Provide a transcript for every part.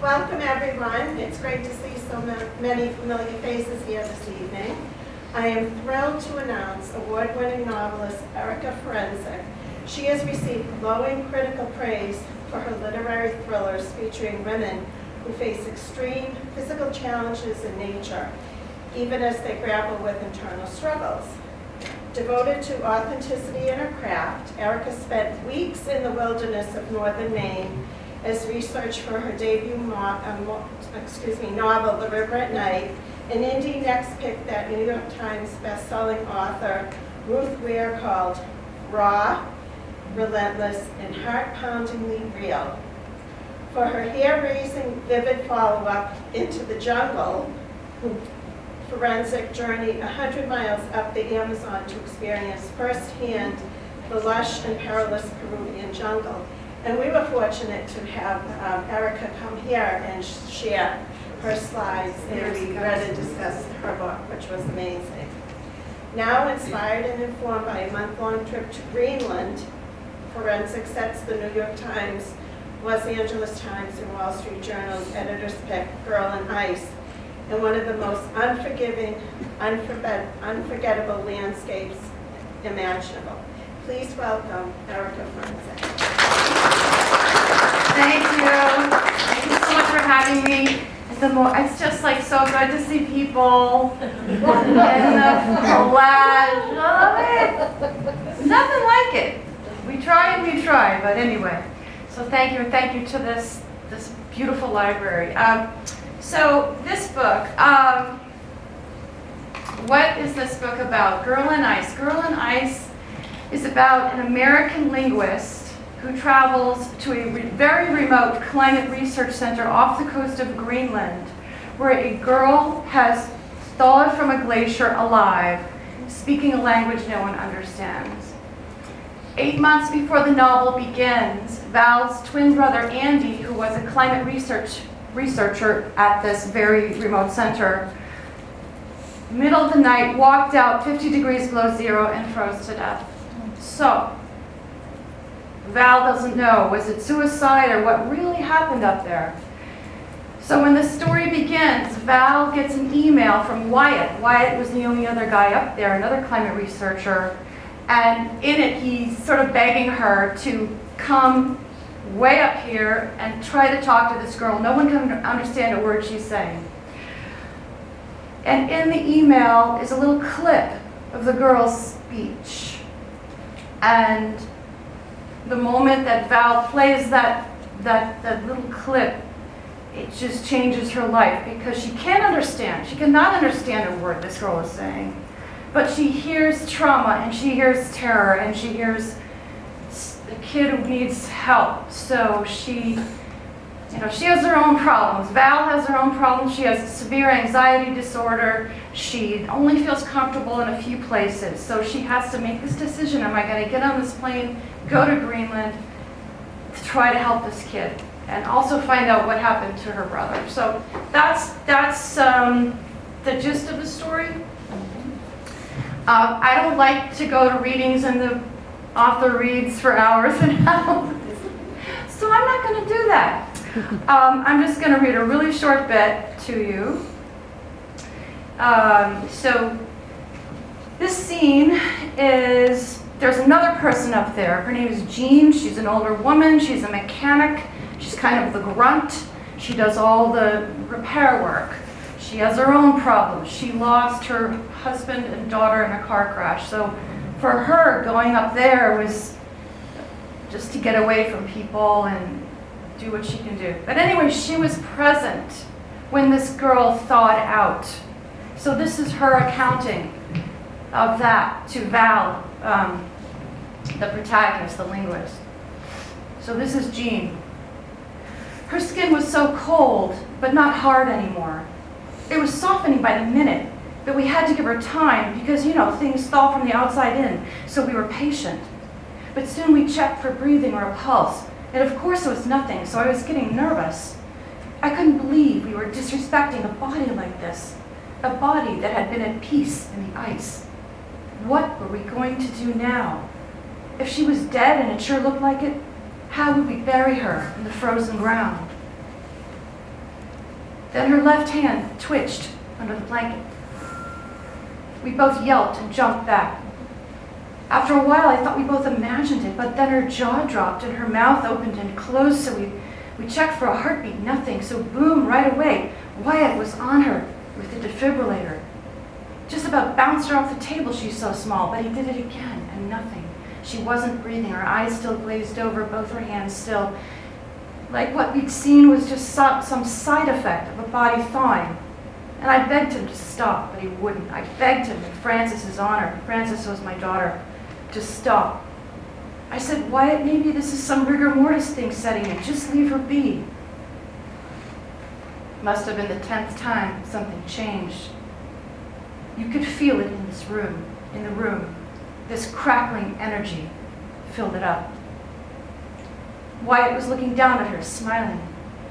Welcome, everyone. It's great to see so many familiar faces here this evening. I am thrilled to announce award-winning novelist Erica Ferencik. She has received glowing critical praise for her literary thrillers featuring women who face extreme physical challenges in nature, even as they grapple with internal struggles. Devoted to authenticity in her craft, Erica spent weeks in the wilderness of northern Maine as research for her debut novel, The River at Night, and indie next picked that New York Times bestselling author Ruth Ware called Raw, Relentless, and Heart-Poundingly Real. For her hair-raising, vivid follow-up, Into the Jungle, Ferencik journeyed 100 miles up the Amazon to experience firsthand the lush and perilous Peruvian jungle. And we were fortunate to have Erica come here and share her slides, and we read and discussed her book, which was amazing. Now inspired and informed by a month-long trip to Greenland, Ferencik sets the New York Times, Los Angeles Times, and Wall Street Journal's editor's pick, Girl in Ice, in one of the most unforgiving, unforgettable landscapes imaginable. Please welcome Erica Ferencik. Thank you. Thank you so much for having me. It's just like so good to see people in the flash. I love it. Nothing like it. We try and we try, but anyway. So thank you, and thank you to this beautiful library. So this book, what is this book about? Girl in Ice. Girl in Ice is about an American linguist who travels to a very remote climate research center off the coast of Greenland, where a girl has thawed from a glacier alive, speaking a language no one understands. 8 months before the novel begins, Val's twin brother Andy, who was a climate researcher at this very remote center, middle of the night, walked out 50 degrees below zero and froze to death. So, Val doesn't know, was it suicide or what really happened up there? So when the story begins, Val gets an email from Wyatt. Wyatt was the only other guy up there, another climate researcher, and in it he's sort of begging her to come way up here and try to talk to this girl. No one can understand a word she's saying. And in the email is a little clip of the girl's speech. And the moment that Val plays that little clip, it just changes her life, because she can't understand. She cannot understand a word this girl is saying. But she hears trauma, and she hears terror, and she hears a kid who needs help. So she has her own problems. Val has her own problems. She has a severe anxiety disorder. She only feels comfortable in a few places. So she has to make this decision. Am I going to get on this plane, go to Greenland, to try to help this kid, and also find out what happened to her brother? So that's the gist of the story. I don't like to go to readings and the author reads for hours and hours. So I'm not going to do that. I'm just going to read a really short bit to you. So this scene is, there's another person up there. Her name is Jean. She's an older woman. She's a mechanic. She's kind of the grunt. She does all the repair work. She has her own problems. She lost her husband and daughter in a car crash. So for her, going up there was just to get away from people and do what she can do. But anyway, she was present when this girl thawed out. So this is her accounting of that to Val, the protagonist, the linguist. So this is Jean. Her skin was so cold, but not hard anymore. It was softening by the minute, but we had to give her time because, things thaw from the outside in, so we were patient. But soon we checked for breathing or a pulse, and of course it was nothing, so I was getting nervous. I couldn't believe we were disrespecting a body like this, a body that had been at peace in the ice. What were we going to do now? If she was dead and it sure looked like it, how would we bury her in the frozen ground? Then her left hand twitched under the blanket. We both yelped and jumped back. After a while, I thought we both imagined it, but then her jaw dropped and her mouth opened and closed, so we checked for a heartbeat, nothing. So boom, right away, Wyatt was on her with the defibrillator. Just about bounced her off the table, she's so small, but he did it again, and nothing. She wasn't breathing, her eyes still glazed over, both her hands still. Like what we'd seen was just some side effect of a body thawing. And I begged him to stop, but he wouldn't. I begged him in Francis's honor. Francis was my daughter. To stop. I said, Wyatt, maybe this is some rigor mortis thing setting in. Just leave her be. Must have been the 10th time something changed. You could feel it in this room, in the room. This crackling energy filled it up. Wyatt was looking down at her, smiling.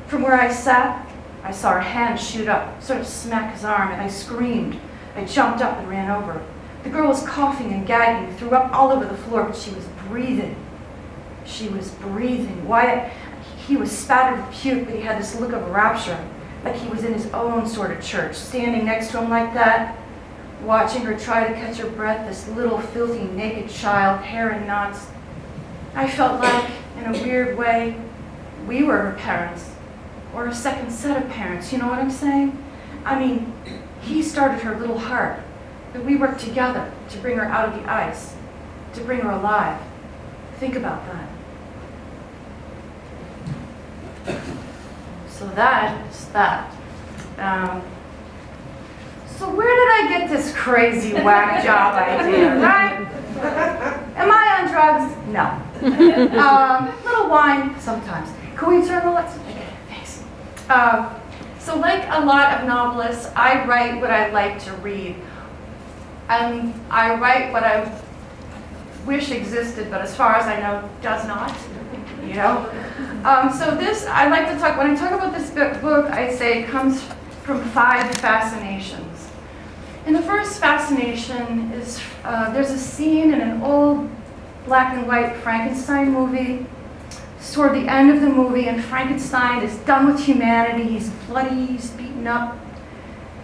From where I sat, I saw her hand shoot up, sort of smack his arm, and I screamed. I jumped up and ran over. The girl was coughing and gagging, threw up all over the floor, but she was breathing. She was breathing. Wyatt, he was spattered with puke, but he had this look of rapture, like he was in his own sort of church, standing next to him like that, watching her try to catch her breath, this little filthy naked child, hair in knots. I felt like, in a weird way, we were her parents, or a second set of parents, you know what I'm saying? I mean, he started her little heart, but we worked together to bring her out of the ice, to bring her alive. Think about that. So that is that. So where did I get this crazy whack job idea, right? Am I on drugs? No. Little wine, sometimes. Can we turn the lights? Okay, thanks. So like a lot of novelists, I write what I like to read. And I write what I wish existed, but as far as I know, does not, you know? So this, I like to talk, when I talk about this book, I say it comes from 5 fascinations. And the first fascination is, there's a scene in an old black and white Frankenstein movie. It's toward the end of the movie, and Frankenstein is done with humanity. He's bloody, he's beaten up,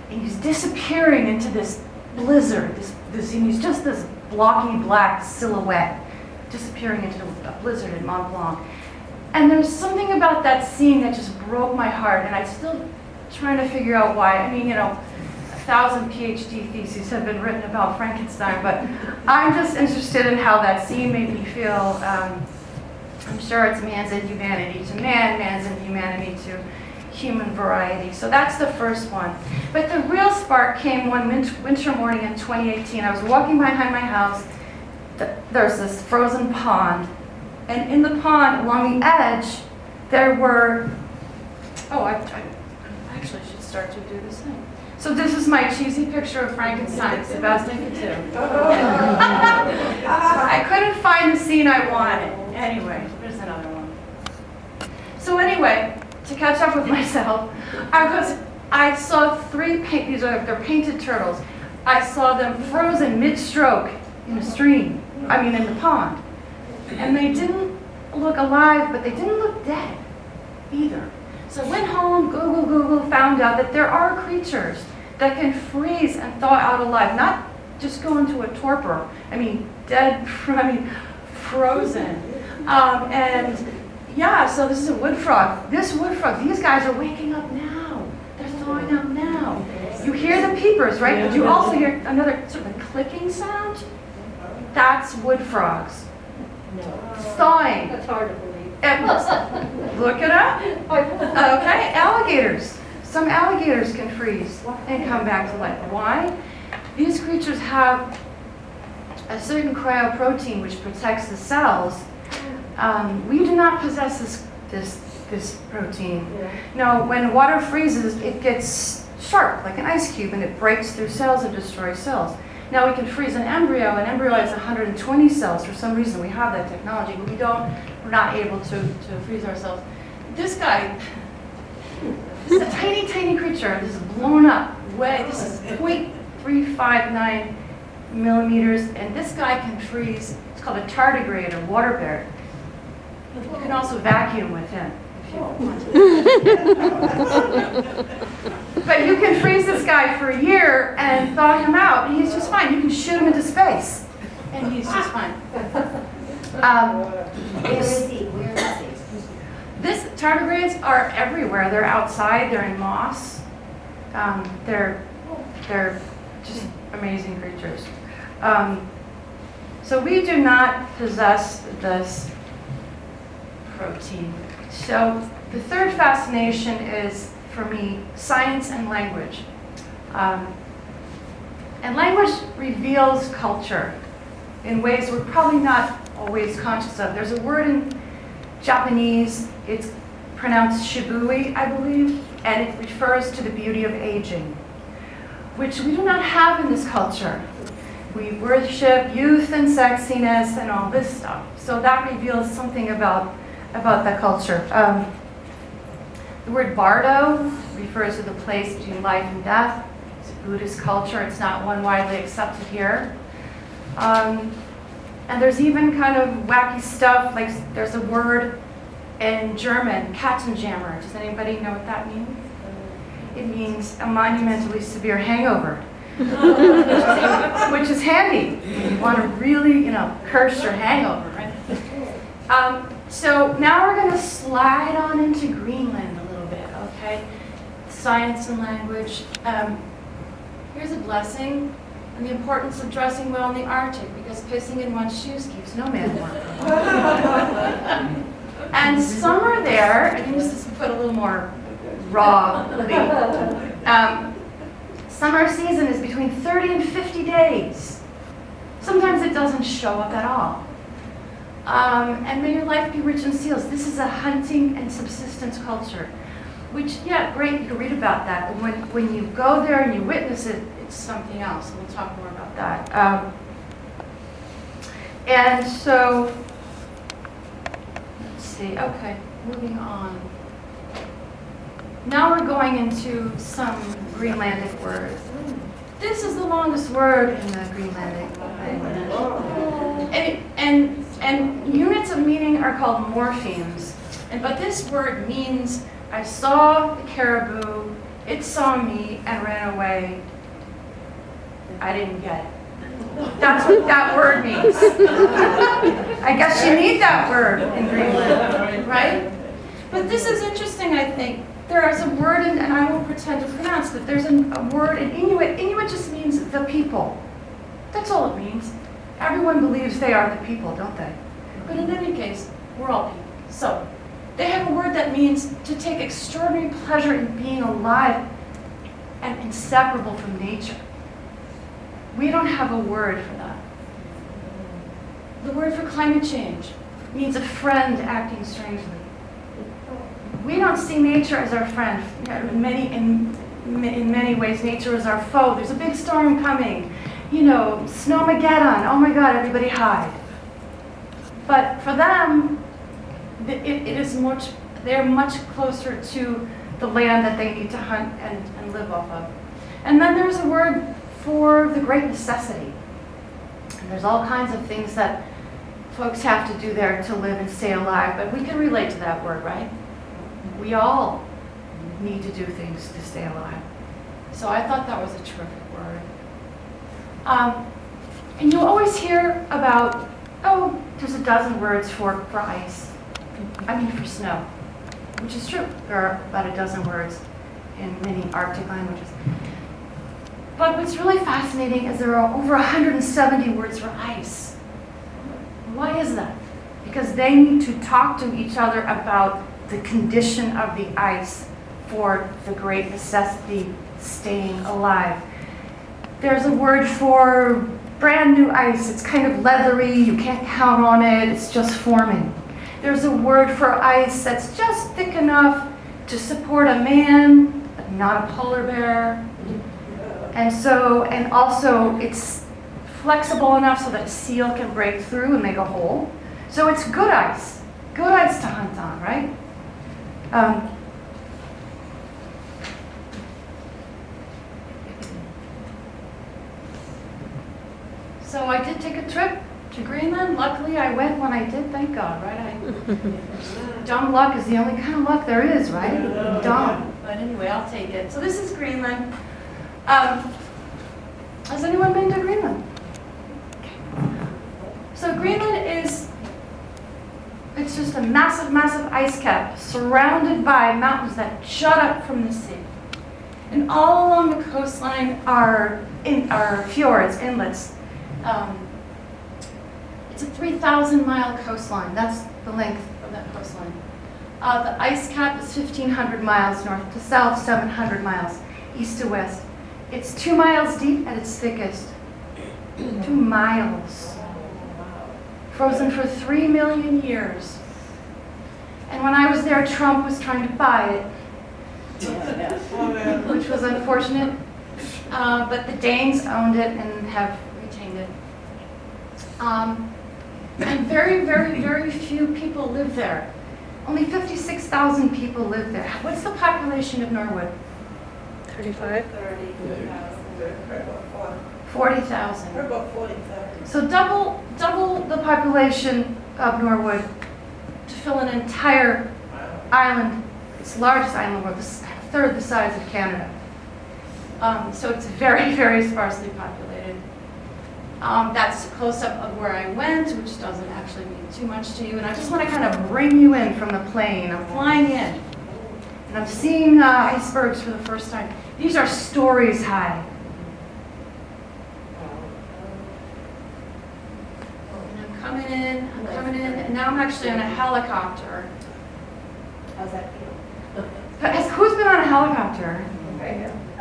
and he's disappearing into this blizzard, and he's just this blocky black silhouette disappearing into a blizzard in Mont Blanc. And there's something about that scene that just broke my heart, and I'm still trying to figure out why. I mean, you know, 1,000 PhD theses have been written about Frankenstein, but I'm just interested in how that scene made me feel. I'm sure it's man's inhumanity to man, man's inhumanity to human variety. So that's the first one. But the real spark came one winter morning in 2018. I was walking behind my house. There's this frozen pond. And in the pond, along the edge, there were, I actually should start to do this thing. So this is my cheesy picture of Frankenstein. It's the best I could do. I couldn't find the scene I wanted. Anyway, there's another one. So anyway, to catch up with myself, I saw 3 they're painted turtles. I saw them frozen mid-stroke in a stream, in the pond. And they didn't look alive, but they didn't look dead either. So I went home, Google, found out that there are creatures that can freeze and thaw out alive, not just go into a torpor, frozen. So this is a wood frog. This wood frog, these guys are waking up now. They're thawing out now. You hear the peepers, right? But you also hear another sort of a clicking sound. That's wood frogs. Thawing. That's hard to believe. Look it up. Okay, alligators. Some alligators can freeze and come back to life. Why? These creatures have a certain cryoprotein which protects the cells. We do not possess this protein. Yeah. No, when water freezes, it gets sharp like an ice cube, and it breaks through cells and destroys cells. Now we can freeze an embryo. An embryo has 120 cells. For some reason, we have that technology, but we're not able to freeze ourselves. This guy, this is a tiny, tiny creature. This is blown up way. This is 0.359 millimeters, and this guy can freeze. It's called a tardigrade or water bear. You can also vacuum with him if you want to. laser and thaw him out, and he's just fine. You can shoot him into space, and he's just fine. Where is he? Where is he? Tardigrades are everywhere. They're outside. They're in moss. They're just amazing creatures. So we do not possess this protein. So the third fascination is, for me, science and language. And language reveals culture in ways we're probably not always conscious of. There's a word in Japanese, it's pronounced shibui, I believe, and it refers to the beauty of aging, which we do not have in this culture. We worship youth and sexiness and all this stuff. So that reveals something about the culture. The word bardo refers to the place between life and death. It's a Buddhist culture. It's not one widely accepted here. And there's even kind of wacky stuff, like there's a word in German, Katzenjammer. Does anybody know what that means? It means a monumentally severe hangover, which is handy. You want to really, curse your hangover, right? So now we're going to slide on into Greenland a little bit, okay? Science and language. Here's a blessing on the importance of dressing well in the Arctic, because pissing in one's shoes keeps no man warm. And summer there, I can just put a little more raw. Summer season is between 30 and 50 days. Sometimes it doesn't show up at all. And may your life be rich in seals. This is a hunting and subsistence culture, which, yeah, great, you can read about that. But when you go there and you witness it, it's something else. We'll talk more about that. And so, let's see, okay, moving on. Now we're going into some Greenlandic words. This is the longest word in the Greenlandic language. And units of meaning are called morphemes. But this word means, I saw the caribou, it saw me and ran away. I didn't get it. That's what that word means. I guess you need that word in Greenland, right? But this is interesting, I think. There is a word, and I won't pretend to pronounce it. There's a word in Inuit. Inuit just means the people. That's all it means. Everyone believes they are the people, don't they? But in any case, we're all people. So they have a word that means to take extraordinary pleasure in being alive and inseparable from nature. We don't have a word for that. The word for climate change means a friend acting strangely. We don't see nature as our friend. In many ways, nature is our foe. There's a big storm coming. Snowmageddon. Oh my God, everybody hide. But for them, they're much closer to the land that they need to hunt and live off of. And then there's a word for the great necessity. And there's all kinds of things that folks have to do there to live and stay alive, but we can relate to that word, right? We all need to do things to stay alive. So I thought that was a terrific word. And you'll always hear about, there's a dozen words for ice. For snow, which is true. There are about a dozen words in many Arctic languages. But what's really fascinating is there are over 170 words for ice. Why is that? Because they need to talk to each other about the condition of the ice for the great necessity staying alive. There's a word for brand new ice. It's kind of leathery, you can't count on it, it's just forming. There's a word for ice that's just thick enough to support a man, but not a polar bear. And also it's flexible enough so that a seal can break through and make a hole. So it's good ice to hunt on, right? So I did take a trip to Greenland. Luckily, I went when I did, thank God, right? Dumb luck is the only kind of luck there is, right? Dumb. But anyway, I'll take it. So this is Greenland. Has anyone been to Greenland? So Greenland it's just a massive, massive ice cap surrounded by mountains that jut up from the sea. And all along the coastline are fjords, inlets. It's a 3,000-mile coastline. That's the length of that coastline. The ice cap is 1,500 miles north to south, 700 miles east to west. It's 2 miles deep at its thickest. 2 miles. Frozen for 3 million years. And when I was there, Trump was trying to buy it, which was unfortunate. But the Danes owned it and have retained it. And very, very, very few people live there. Only 56,000 people live there. What's the population of Norwood? 35? 40,000. About 40,000. So double the population of Norwood to fill an entire island. It's the largest island in the world, a third the size of Canada. So it's very, very sparsely populated. That's a close-up of where I went, which doesn't actually mean too much to you. And I just want to kind of bring you in from the plane. I'm flying in, and I'm seeing icebergs for the first time. These are stories high. And I'm coming in, and now I'm actually on a helicopter. How's that feel? Who's been on a helicopter?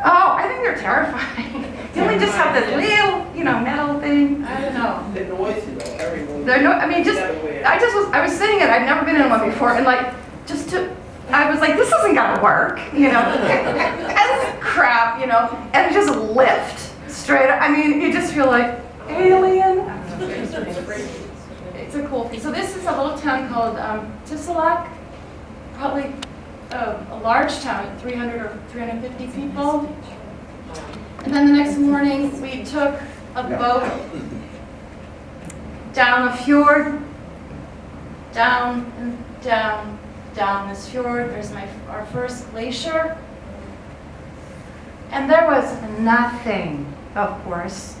Oh, I think they're terrifying. They only just have this little, metal thing. I don't know. They're noisy though, everyone. They're no, I mean, I was sitting in, I'd never been in one before, and I was like, this isn't gonna work, and crap, and just lift straight up. I mean, you just feel like alien. It's a cool thing. So this is a little town called Tisalak, probably a large town, 300 or 350 people. And then the next morning, we took a boat down a fjord, down and down this fjord. There's our first glacier. And there was nothing, of course,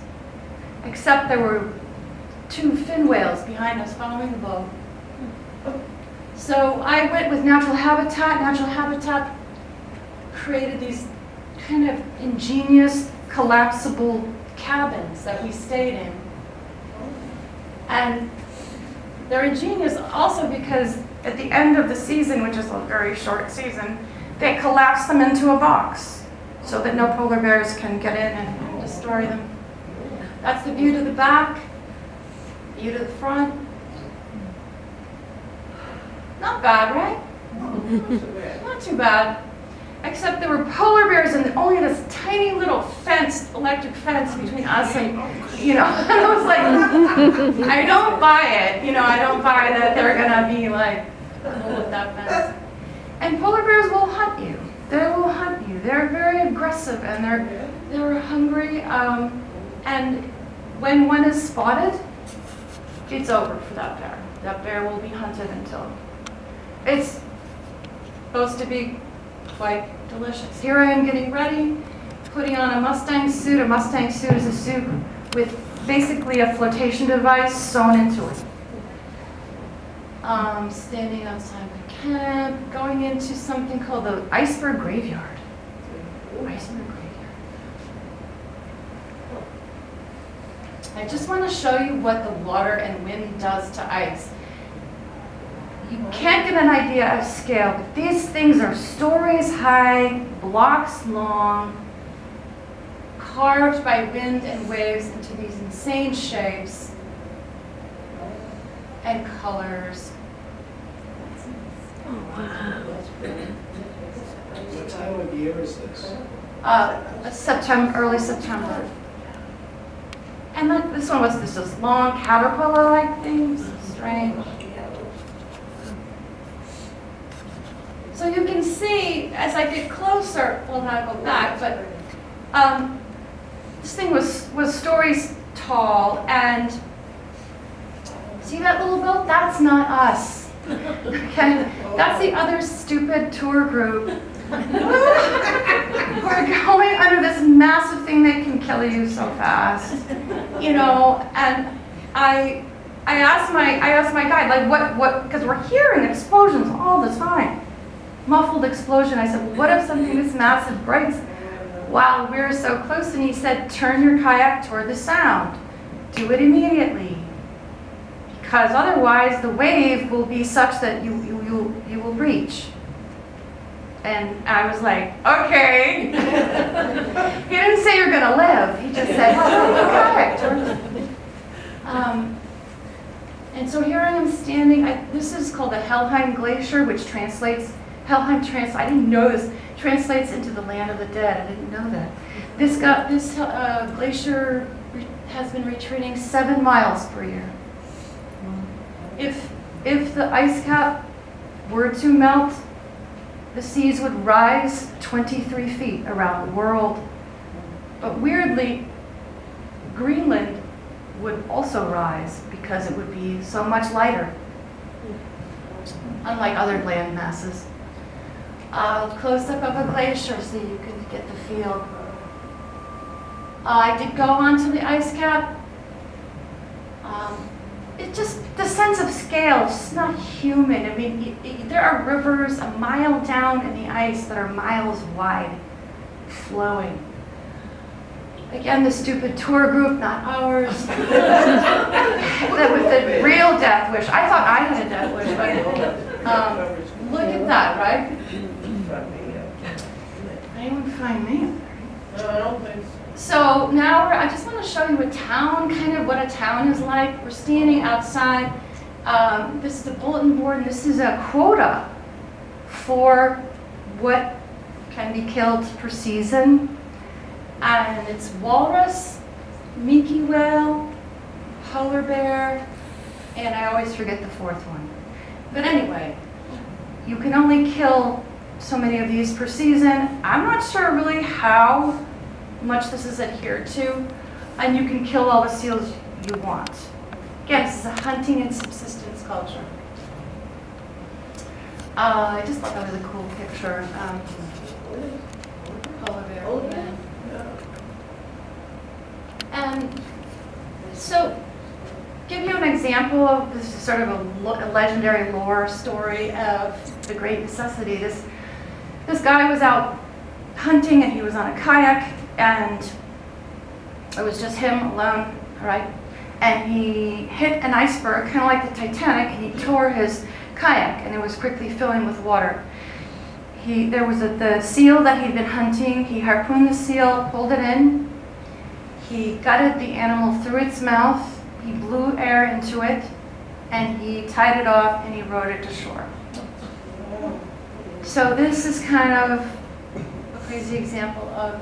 except there were 2 fin whales behind us following the boat. So I went with Natural Habitat. Natural Habitat created these kind of ingenious, collapsible cabins that we stayed in. And they're ingenious also because at the end of the season, which is a very short season, they collapse them into a box so that no polar bears can get in and destroy them. That's the view to the back, view to the front. Not bad, right? Not too bad. Except there were polar bears and only this tiny little electric fence between us and, and I was like, I don't buy it. I don't buy that they're gonna be like, with that fence. And polar bears will hunt you. They will hunt you. They're very aggressive and they're hungry. And when one is spotted, it's over for that bear. That bear will be hunted until it's supposed to be quite delicious. Here I am getting ready, putting on a Mustang suit. A Mustang suit is a suit with basically a flotation device sewn into it. Standing outside the camp, going into something called the Iceberg Graveyard. Iceberg Graveyard. I just want to show you what the water and wind does to ice. You can't get an idea of scale, but these things are stories high, blocks long, carved by wind and waves into these insane shapes and colors. What time of year is this? Early September. And then this one was this long caterpillar-like thing, so strange. So you can see, as I get closer, well, now I go back, but this thing was stories tall, and see that little boat? That's not us. Okay, that's the other stupid tour group. We're going under this massive thing that can kill kill you so fast. You know, and I asked my guide, like, what, because we're hearing explosions all the time. Muffled explosion. I said, well, what if something this massive breaks while we're so close? And he said, turn your kayak toward the sound. Do it immediately. Because otherwise the wave will be such that you will breach. And I was like, okay. He didn't say you're gonna live. He just said, okay. And so here I am standing. This is called the Helheim Glacier, which translates, I didn't know this, translates into the land of the dead. I didn't know that. This glacier has been retreating 7 miles per year. If the ice cap were to melt, the seas would rise 23 feet around the world. But weirdly, Greenland would also rise because it would be so much lighter, unlike other land masses. Close up of a glacier so you can get the feel. I did go onto the ice cap. It just, the sense of scale is just not human. I mean, there are rivers a mile down in the ice that are miles wide, flowing. Again, the stupid tour group, not ours. That was the real death wish. I thought I had a death wish, but look at that, right? Anyone find me? No, I don't think so. So now I just want to show you a town, kind of what a town is like. We're standing outside. This is the bulletin board, and this is a quota for what can be killed per season. And it's walrus, minke whale, polar bear, and I always forget the fourth one. But anyway, you can only kill so many of these per season. I'm not sure really how much this is adhered to, and you can kill all the seals you want. Again, this is a hunting and subsistence culture. I just thought that was a cool picture. Polar bear. Yeah. And so, give you an example of this is sort of a legendary lore story of the Great Necessity. This guy was out hunting and he was on a kayak and it was just him alone, right? And he hit an iceberg, kind of like the Titanic, and he tore his kayak and it was quickly filling with water. There was the seal that he'd been hunting. He harpooned the seal, pulled it in. He gutted the animal through its mouth. He blew air into it, and he tied it off and he rowed it to shore. So this is kind of a crazy example of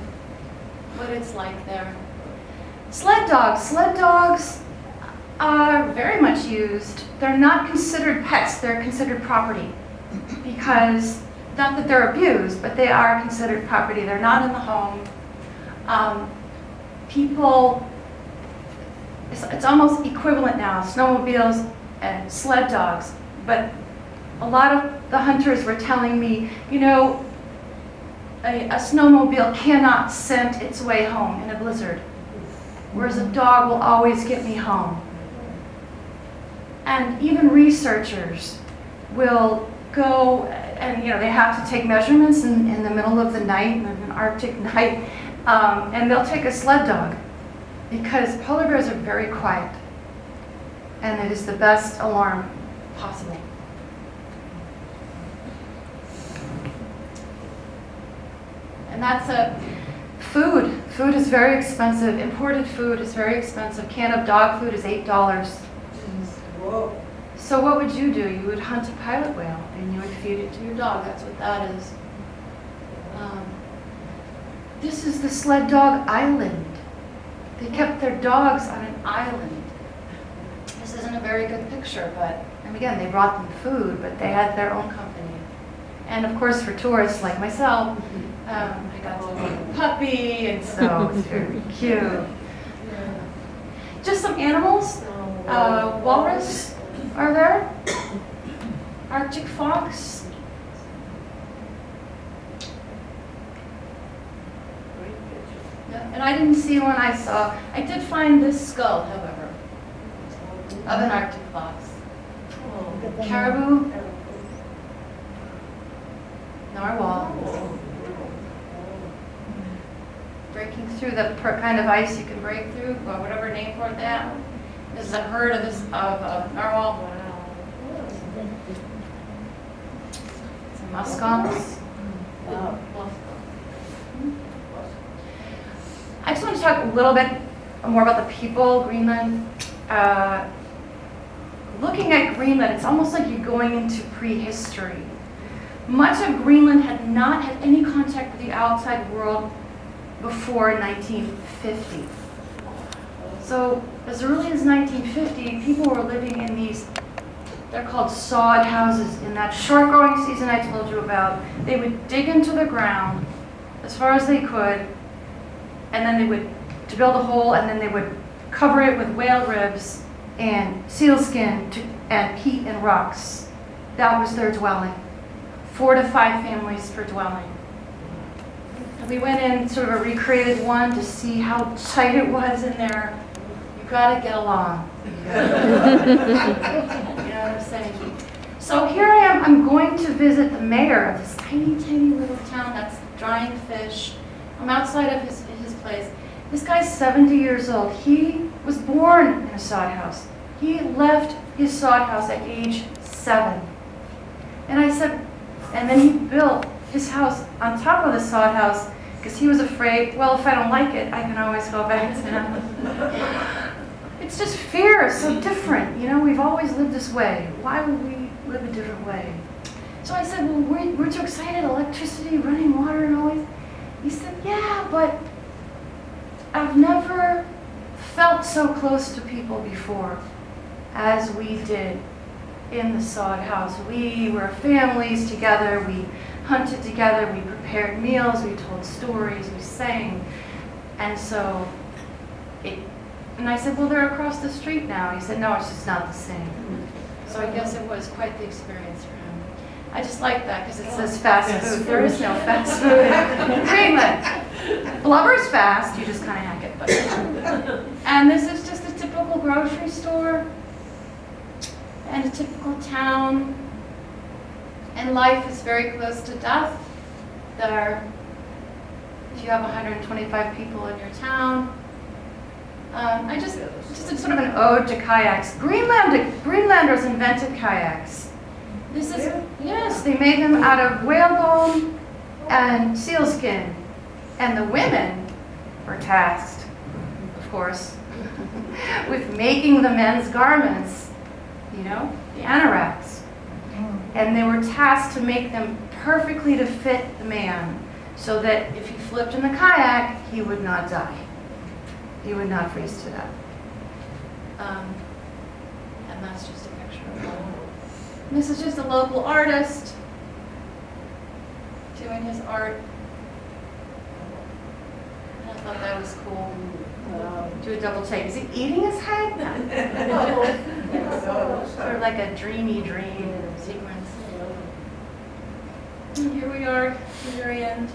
what it's like there. Sled dogs. Sled dogs are very much used. They're not considered pets. They're considered property because, not that they're abused, but they are considered property. They're not in the home. People, it's almost equivalent now, snowmobiles and sled dogs, but a lot of the hunters were telling me, you know, a snowmobile cannot scent its way home in a blizzard, whereas a dog will always get me home. And even researchers will go and, you know, they have to take measurements in the middle of the night, in an Arctic night, and they'll take a sled dog because polar bears are very quiet and it is the best alarm possible. And that's food. Food is very expensive. Imported food is very expensive. A can of dog food is $8. Whoa. So what would you do? You would hunt a pilot whale and you would feed it to your dog. That's what that is. This is the sled dog island. They kept their dogs on an island. This isn't a very good picture, but, and again, they brought them food, but they had their own company. And of course, for tourists like myself, I got to look at a puppy, and so it's very cute. Just some animals. Walrus are there. Arctic fox. And I didn't see one I saw. I did find this skull, however, of an Arctic fox. Caribou, narwhal, breaking through the kind of ice you can break through, or whatever name for it now. This is a herd of narwhal. Some muskox. I just want to talk a little bit more about the people, Greenland. Looking at Greenland, it's almost like you're going into prehistory. Much of Greenland had not had any contact with the outside world before 1950. So as early as 1950, people were living in these, they're called sod houses. In that short growing season I told you about, they would dig into the ground as far as they could, and then they would, to build a hole, and then they would cover it with whale ribs and sealskin and peat and rocks. That was their dwelling. 4 to 5 families per dwelling. And we went in sort of a recreated one to see how tight it was in there. You gotta get along. You know what I'm saying? So here I am, I'm going to visit the mayor of this tiny, tiny little town that's drying fish. I'm outside of his place. This guy's 70 years old. He was born in a sod house. He left his sod house at age 7. And I said, and then he built his house on top of the sod house because he was afraid, well, if I don't like it, I can always go back to him. It's just fear, it's so different. You know, we've always lived this way. Why would we live a different way? So I said, well, weren't you excited? Electricity, running water and all this? He said, yeah, but I've never felt so close to people before as we did in the sod house. We were families together, we hunted together, we prepared meals, we told stories, we sang. And so, and I said, well, they're across the street now. He said, no, it's just not the same. So I guess it was quite the experience for him. I just like that because it says fast food. There is no fast food in Greenland. Blubber's fast, you just kind of hack it. But. And this is just a typical grocery store and a typical town. And life is very close to death. If you have 125 people in your town, just a sort of an ode to kayaks. Greenlanders invented kayaks. This is, yes, they made them out of whalebone and sealskin. And the women were tasked, of course, with making the men's garments, you know, the anoraks. And they were tasked to make them perfectly to fit the man so that if he flipped in the kayak, he would not die. He would not freeze to death. And that's just a picture of one. This is just a local artist doing his art. And I thought that was cool. Do a double take. Is he eating his head? Sort of like a dreamy dream sequence. And here we are at the very end.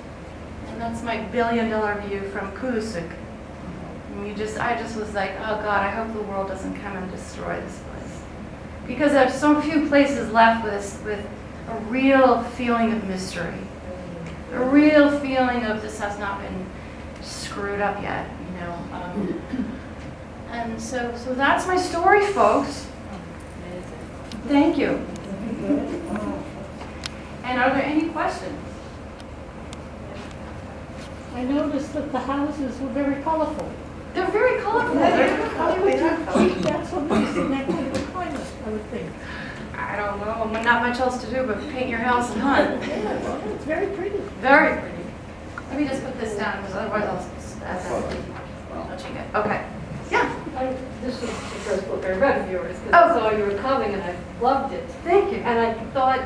And that's my billion-dollar view from Kulusuk. And I just was like, oh God, I hope the world doesn't come and destroy this place. Because there's so few places left with a real feeling of mystery. A real feeling of this has not been screwed up yet, you know. And so that's my story, folks. Thank you. And are there any questions? I noticed that the houses were very colorful. They're very colorful. How would you keep that so nice in that kind of a climate, I would think? I don't know. Not much else to do but paint your house and hunt. Yeah, well, it's very pretty. Very pretty. Let me just put this down because otherwise I'll check it. Okay. Yeah. This is the first book I read of yours because Oh. I saw you were coming and I loved it. Thank you. And I thought,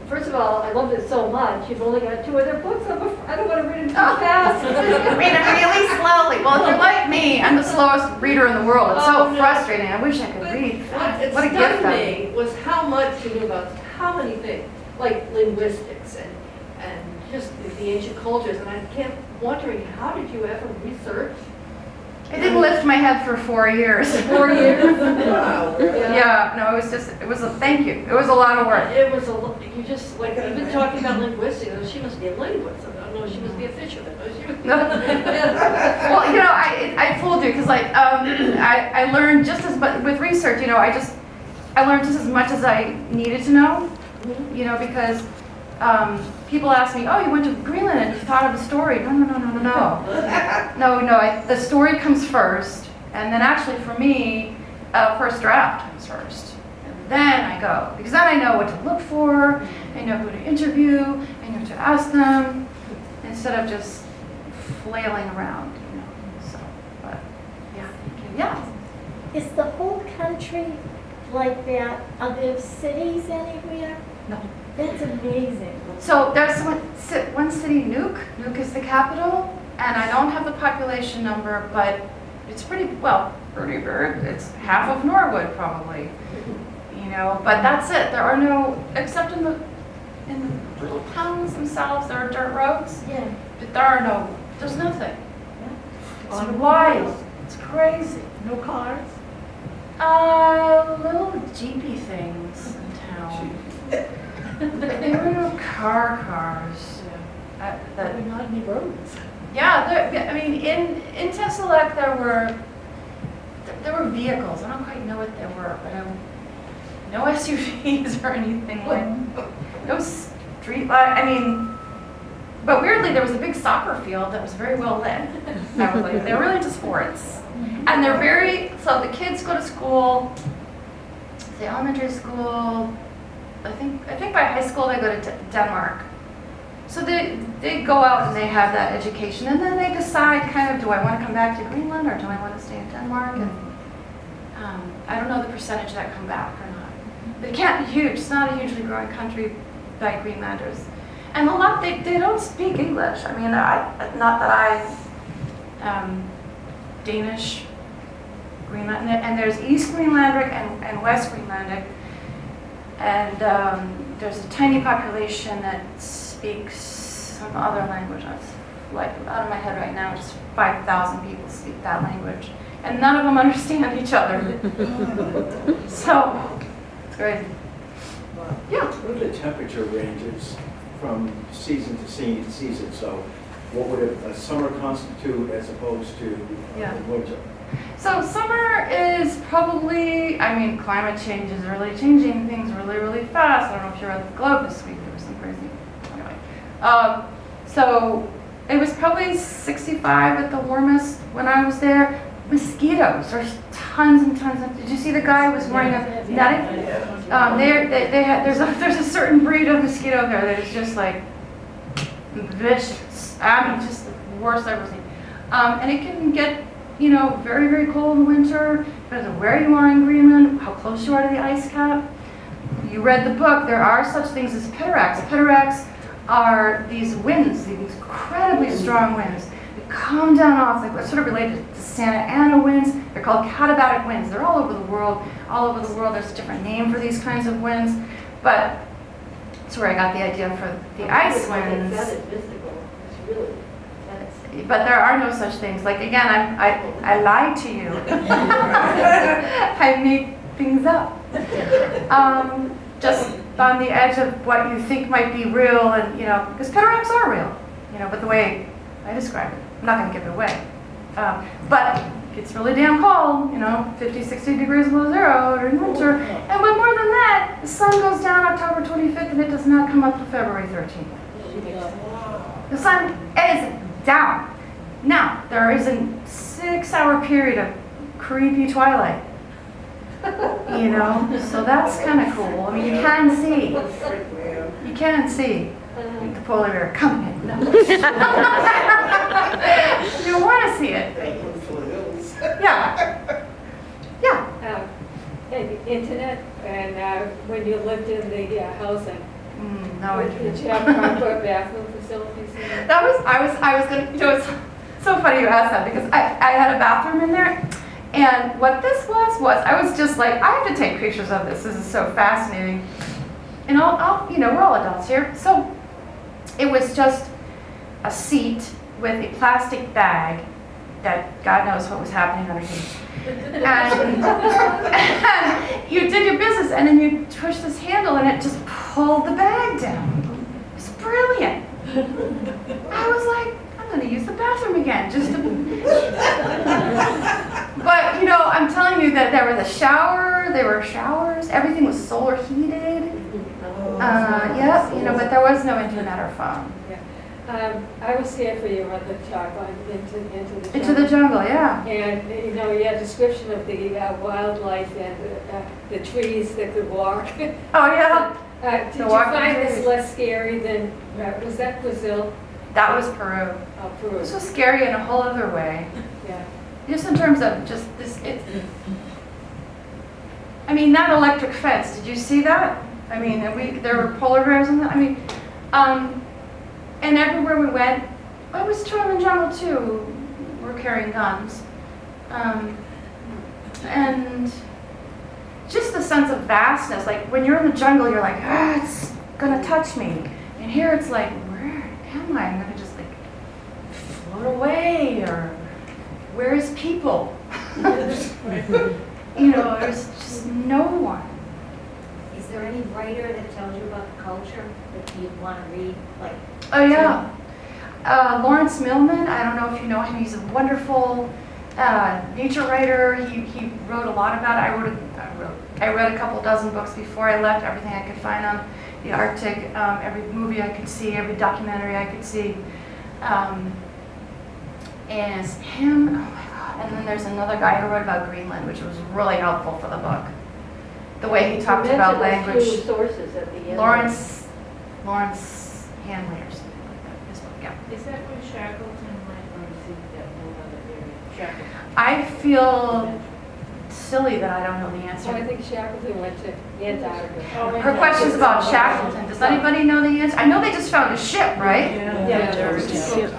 first of all, I loved it so much. You've only got 2 other books. I don't want to read them too fast. Read it really slowly. Well, if you're like me, I'm the slowest reader in the world. It's so Oh, no. frustrating. I wish I could read What fast. What a gift stunned that me was how much you knew about how many things, like linguistics and just the ancient cultures. And I can't wondering, how did you ever research? It didn't lift my head for 4 years. 4 years? Wow, really? Yeah, no, it was a, thank you. It was a lot of work. It was you just, like, even talking about linguistics, oh, she must be a linguist. Oh, no, she must be a fisherman. Oh, she must be Well, you know, I fooled you because, like, I learned just as much with research. You know, I learned just as much as I needed to know. You know, because people ask me, "Oh, you went to Greenland and you thought of a story?" No, no, no, no, no, no. The story comes first, and then actually for me, first draft comes first, and then I go because then I know what to look for. I know who to interview. I know who to ask them, instead of just flailing around. You know. So, but yeah. Is the whole country like that? Are there cities anywhere? No. That's amazing. So there's one city, Nuuk. Nuuk is the capital, and I don't have the population number, but it's pretty big. It's half of Norwood probably, you know. But that's it. There are no, except in the little towns themselves, there are dirt roads, Yeah. but there's nothing. It's On wild. It's crazy. No cars? Little jeepy things in town. They were no cars. That Probably not any roads. Yeah, I mean, in Tesselec there were vehicles. I don't quite know what they were, but no SUVs or anything like. No street light. I mean, but weirdly there was a big soccer field that was very well lit. I was like, they're really into sports, and so the kids go to school. The elementary school. I think by high school they go to Denmark. So they go out and they have that education, and then they decide kind of, do I want to come back to Greenland or do I want to stay in Denmark? And I don't know the percentage that come back or not. But it can't be huge. It's not a hugely growing country by Greenlanders. And a lot, they don't speak English. I mean, not that Danish, Greenland, and there's East Greenlandic and West Greenlandic. And there's a tiny population that speaks some other language. That's like out of my head right now, just 5,000 people speak that language, and none of them understand each other. So it's crazy. Yeah. What are the temperature ranges from season to season? So what would a summer constitute as opposed to winter? So summer is probably, I mean, climate change is really changing things really, really fast. I don't know if you read the Globe this week, there was some crazy, anyway. So it was probably 65 at the warmest when I was there. Mosquitoes, there's tons and tons of, did you see the guy who was wearing a netting? There's a certain breed of mosquito there that is just like vicious. I mean, just the worst I've ever seen. And it can get, you know, very, very cold in the winter, depends on where you are in Greenland, how close you are to the ice cap. You read the book, there are such things as pitarax. Pitarax are these winds, these incredibly strong winds that come down off, like sort of related to Santa Ana winds. They're called katabatic winds. They're all over the world. All over the world, there's a different name for these kinds of winds. But that's where I got the idea for the ice winds. That is mystical. It's really, that's... But there are no such things. Like, again, I lied to you. I make things up. Just on the edge of what you think might be real, and, you know, because pitarax are real, you know, but the way I describe it, I'm not going to give it away. But it's really damn cold, you know, 50, 60 degrees below zero during winter. And but more than that, the sun goes down October 25th and it does not come up till February 13th. The sun is down. Now, there is a 6-hour period of creepy twilight. You know, so that's kind of cool. I mean, you can see. You can see the polar bear coming in. No. You want to see it. Yeah. Yeah. And the internet, and when you lived in the housing, No, did you have proper bathroom facilities? I was gonna, you know, it's so funny you asked that because I had a bathroom in there, and what this was I was just like, I have to take pictures of this. This is so fascinating, and you know, we're all adults here, so it was just a seat with a plastic bag that God knows what was happening underneath. And you did your business, and then you push this handle, and it just pulled the bag down. It's brilliant. I was like, I'm going to use the bathroom again, just to. But I'm telling you that there was a shower, there were showers, everything was solar heated. Yep, but there was no internet or phone. I was here for your other talk on into the jungle. Into the jungle, yeah. And, your description of the wildlife and the trees that could walk. Oh, yeah. Did The you walking find this trees. less scary than, was that Brazil? That was Peru. Oh, Peru. This was scary in a whole other way. Yeah. Just in terms of just this, that electric fence, did you see that? There were polar bears on that. And everywhere we went, it was true in the jungle too. We're carrying guns. And just the sense of vastness, like when you're in the jungle, you're like, it's gonna touch me. And here it's like, where am I? I'm gonna just float away, or where is people? There's just no one. Is there any writer that tells you about the culture that you'd want to read? Oh yeah, Lawrence Millman. I don't know if you know him. He's a wonderful nature writer. He wrote a lot about it. I read a couple dozen books before I left. Everything I could find on the Arctic, every movie I could see, every documentary I could see. And it's him. Oh my God! And then there's another guy who wrote about Greenland, which was really helpful for the book. The way he talked about language. Two sources at the end. Lawrence Hanley or something like that. His book, yeah. Is that where Shackleton went, or is it that whole other area? Shackleton. I feel silly that I don't know the So I answer. think Shackleton went to Antarctica. Her question's about Shackleton. Does anybody know the answer? I know they just found a ship, right? Yeah, there was a ship.